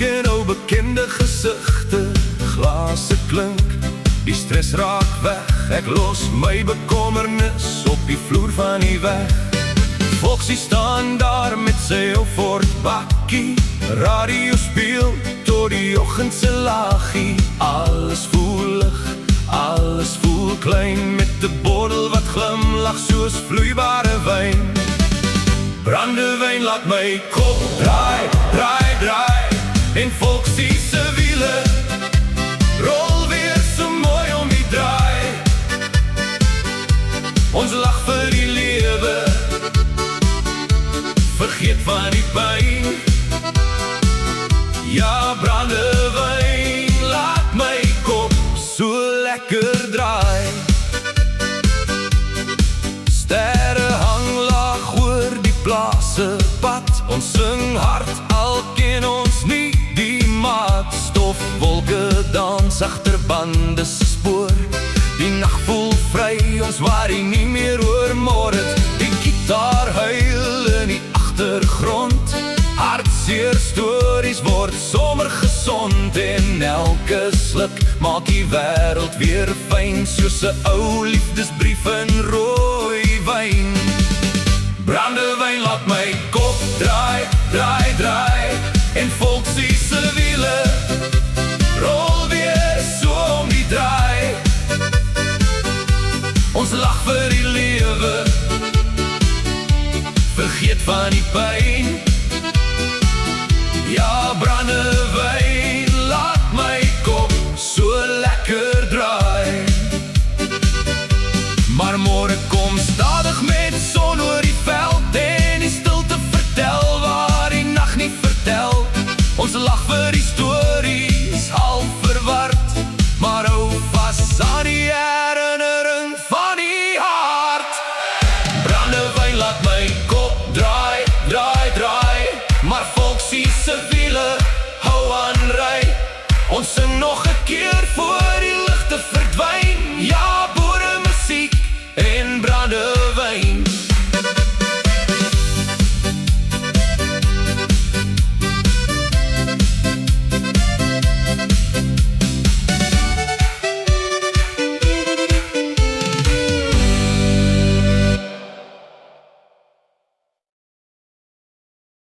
ken ou bekende gesigte, glase klink, die stress raak weg. Ek los my bekommernis op die vloer van die weg. Volksie staan daar met sy ou Ford bakkie, radio speel tot die oggendse laagie. Alles voel lig, alles voel klein, met 'n bottel wat glimlag soos vloeibare wyn. Brandewyn laat my kop draai, draai, draai, en volksie se wiele rol weer so mooi om die draai. Ons lag vir die lewe, vergeet van die pyn. Ja, brandewyn laat my kop so lekker draai. Sterre hang laag oor die plase pad, ons sing hard, al ken ons nie die maat. Stofwolke dans agter bande se spoor, die nag voel vry, ons worry nie meer oor môre. Die gitaar huil in die agtergrond, hartseer stories word sommer gesond, en elke sluk maak die wêreld weer fyn, soos 'n ou liefdesbrief in rooi wyn. Brandewyn laat my kop draai, draai, draai, en volksie se wiele rol weer so om die draai. Ons lag vir die lewe, vergeet van die pyn.